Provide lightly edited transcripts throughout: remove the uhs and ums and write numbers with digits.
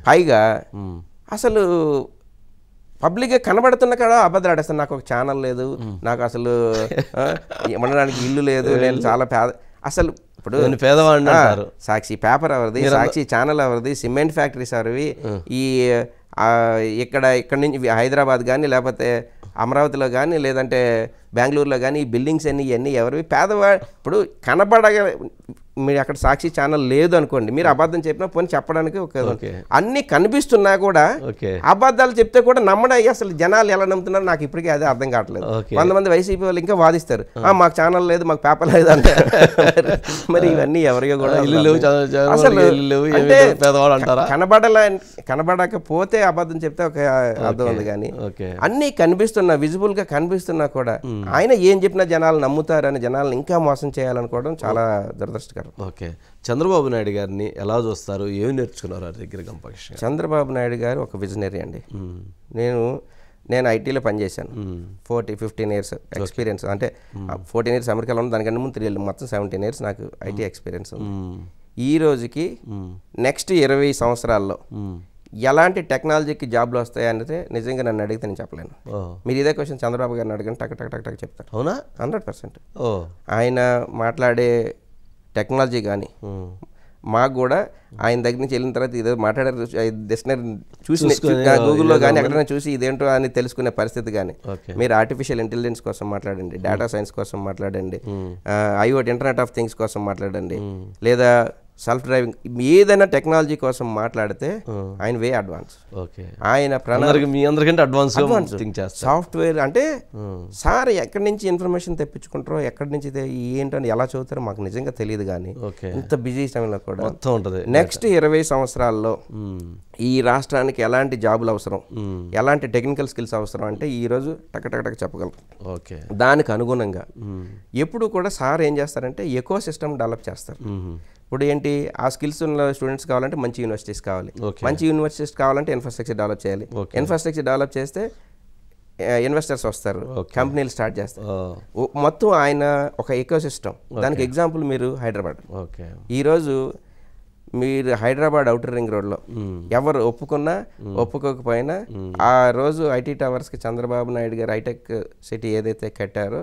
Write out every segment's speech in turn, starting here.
పైగా అసలు పబ్లిక్గా కనబడుతున్న కూడా అబద్ధాలు ఆడేస్తాను. నాకు ఒక ఛానల్ లేదు, నాకు అసలు ఉండడానికి ఇల్లు లేదు, నేను చాలా అసలు ఇప్పుడు పేదవాడిని అంటారు. సాక్షి పేపర్ ఎవరిది, సాక్షి ఛానల్ ఎవరిది, సిమెంట్ ఫ్యాక్టరీస్ ఎవరివి, ఈ ఇక్కడ నుంచి హైదరాబాద్ కానీ లేకపోతే అమరావతిలో కానీ లేదంటే బెంగళూరులో కానీ ఈ బిల్డింగ్స్ ఇవన్నీ ఎవరివి? ఇప్పుడు మీరు అక్కడ సాక్షి ఛానల్ లేదు అనుకోండి, మీరు అబద్ధం చెప్పినా పోనీ చెప్పడానికి అన్ని కనిపిస్తున్నా కూడా అబద్ధాలు చెప్తే కూడా నమ్మడం అసలు జనాలు ఎలా నమ్ముతున్నారు నాకు ఇప్పటికీ అదే అర్థం కావట్లేదు. కొంతమంది వైసీపీ వాళ్ళు ఇంకా వాదిస్తారు, మాకు ఛానల్ లేదు, మాకు పేపర్ లేదు అంటే. మరి ఇవన్నీ ఎవరిగా కూడా అసలు అంటే కనబడకపోతే అబద్ధం చెప్తే ఒక అర్థం ఉంది, కానీ అన్ని కనిపిస్తున్నా విజిబుల్ గా కనిపిస్తున్నా కూడా ఆయన ఏం చెప్పినా జనాలు నమ్ముతారని జనాలను ఇంకా మోసం చేయాలనుకోవడం చాలా దురదృష్టకరం. ఓకే, చంద్రబాబు నాయుడు గారిని ఎలా చూస్తారు, ఏమి నేర్చుకున్నారు ఆయన దగ్గర? చంద్రబాబు నాయుడు గారు ఒక విజనరీ అండి. నేను ఐటీలో పనిచేశాను, 15 years ఎక్స్పీరియన్స్. అంటే 14 years అమెరికాలో ఉంది, దానికంటే ముందు 3 years, మొత్తం 17 years నాకు ఐటీ ఎక్స్పీరియన్స్ ఉంది. ఈ రోజుకి నెక్స్ట్ 20 సంవత్సరాల్లో ఎలాంటి టెక్నాలజీకి జాబ్లు వస్తాయి అనేది నిజంగా నన్ను అడిగితే నేను చెప్పలేను. మీరు ఇదే క్వశ్చన్ చంద్రబాబు గారిని అడగండి, టక్ టక్ టక్ టక్ చెప్తారు. అవునా? 100%. ఆయన మాట్లాడే టెక్నాలజీ కానీ మాకు కూడా ఆయన దగ్గర నుంచి వెళ్ళిన తర్వాత ఇదే మాట్లాడారు, డిక్షనరీ చూసి గూగుల్లో కానీ ఎక్కడైనా చూసి ఇదేంటో అని తెలుసుకునే పరిస్థితి. కానీ మీరు ఆర్టిఫిషియల్ ఇంటెలిజెన్స్ కోసం మాట్లాడండి, డేటా సైన్స్ కోసం మాట్లాడండి, ఐఓటీ ఇంటర్నెట్ ఆఫ్ థింగ్స్ కోసం మాట్లాడండి, లేదా సెల్ఫ్ డ్రైవింగ్ ఏదైనా టెక్నాలజీ కోసం మాట్లాడితే ఆయన వే అడ్వాన్స్. ఆయన సాఫ్ట్వేర్ అంటే సార్ ఎక్కడి నుంచి ఇన్ఫర్మేషన్ తెప్పించుకుంటారో, ఎక్కడి నుంచి ఏంటని ఎలా చదువుతారో మాకు నిజంగా తెలియదు. కానీ ఇంత బిజీ టైంలో కూడా నెక్స్ట్ 20 సంవత్సరాల్లో ఈ రాష్ట్రానికి ఎలాంటి జాబులు అవసరం, ఎలాంటి టెక్నికల్ స్కిల్స్ అవసరం అంటే ఈ రోజు టక్ చెప్పగలరు. దానికి అనుగుణంగా ఎప్పుడు కూడా సార్ ఏం చేస్తారంటే ఎకో సిస్టమ్ డెవలప్ చేస్తారు. ఇప్పుడు ఏంటి, ఆ స్కిల్స్ ఉన్న స్టూడెంట్స్ కావాలంటే మంచి యూనివర్సిటీస్ కావాలి, మంచి యూనివర్సిటీస్ కావాలంటే ఇన్ఫ్రాస్ట్రక్చర్ డెవలప్ చేయాలి, ఇన్ఫ్రాస్ట్రక్చర్ డెవలప్ చేస్తే ఇన్వెస్టర్స్ వస్తారు, కంపెనీలు స్టార్ట్ చేస్తారు. మొత్తం ఆయన ఒక ఎకో సిస్టమ్. దానికి ఎగ్జాంపుల్ మీరు హైదరాబాద్. ఈరోజు మీరు హైదరాబాద్ ఔటర్ రింగ్ రోడ్లో ఎవరు ఒప్పుకున్నా ఒప్పుకోకపోయినా ఆ రోజు ఐటీ టవర్స్కి చంద్రబాబు నాయుడు గారు హైటెక్ సిటీ ఏదైతే కట్టారో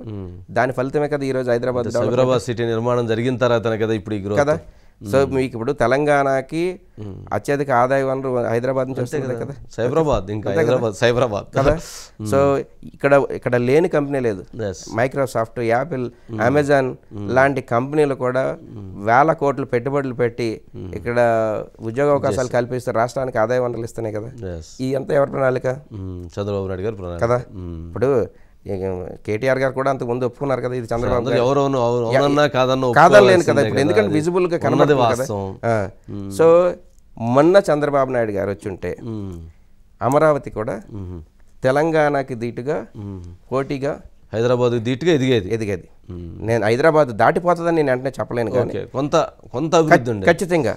దాని ఫలితమే కదా ఈరోజు హైదరాబాద్ సిటీ నిర్మాణం జరిగిన తర్వాత కదా ఇప్పుడు కదా. సో మీకు ఇప్పుడు తెలంగాణకి అత్యధిక ఆదాయ వనరు హైదరాబాద్ నుంచి వస్తుంది కదా, సైబరాబాద్ కదా. సో ఇక్కడ లేని కంపెనీ లేదు. మైక్రోసాఫ్ట్, యాపిల్, అమెజాన్ లాంటి కంపెనీలు కూడా వేల కోట్లు పెట్టుబడులు పెట్టి ఇక్కడ ఉద్యోగ అవకాశాలు కల్పిస్తూ రాష్ట్రానికి ఆదాయ వనరులు ఇస్తున్నాయి కదా. ఈ అంతా ఎవరి ప్రణాళిక? చంద్రబాబు నాయుడు గారు కదా. ఇప్పుడు కేటీఆర్ గారు కూడా అంతకు ముందు ఒప్పుకున్నారు కదా, ఇది చంద్రబాబు కాదనలేను కదా ఇప్పుడు, ఎందుకంటే విజిబుల్ గా కనబడుతుంది కదా. సో మొన్న చంద్రబాబు నాయుడు గారు వచ్చి ఉంటే అమరావతి కూడా తెలంగాణకి దీటుగా పోటీగా హైదరాబాద్ దీటుగా ఎదిగేది. నేను హైదరాబాద్ దాటిపోతుందని నేను వెంటనే చెప్పలేను, కానీ కొంత అభివృద్ధి ఖచ్చితంగా.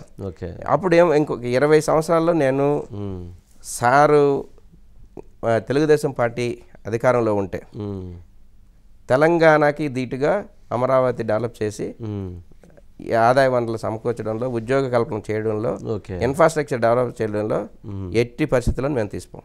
అప్పుడు ఇంకొక 20 సంవత్సరాల్లో నేను సారు తెలుగుదేశం పార్టీ అధికారంలో ఉంటే తెలంగాణకి దీటుగా అమరావతి డెవలప్ చేసి ఆదాయ వనరులు సమకూర్చడంలో, ఉద్యోగ కల్పన చేయడంలో, ఇన్ఫ్రాస్ట్రక్చర్ డెవలప్ చేయడంలో ఎట్టి పరిస్థితుల్లో మేము తీసుకోం.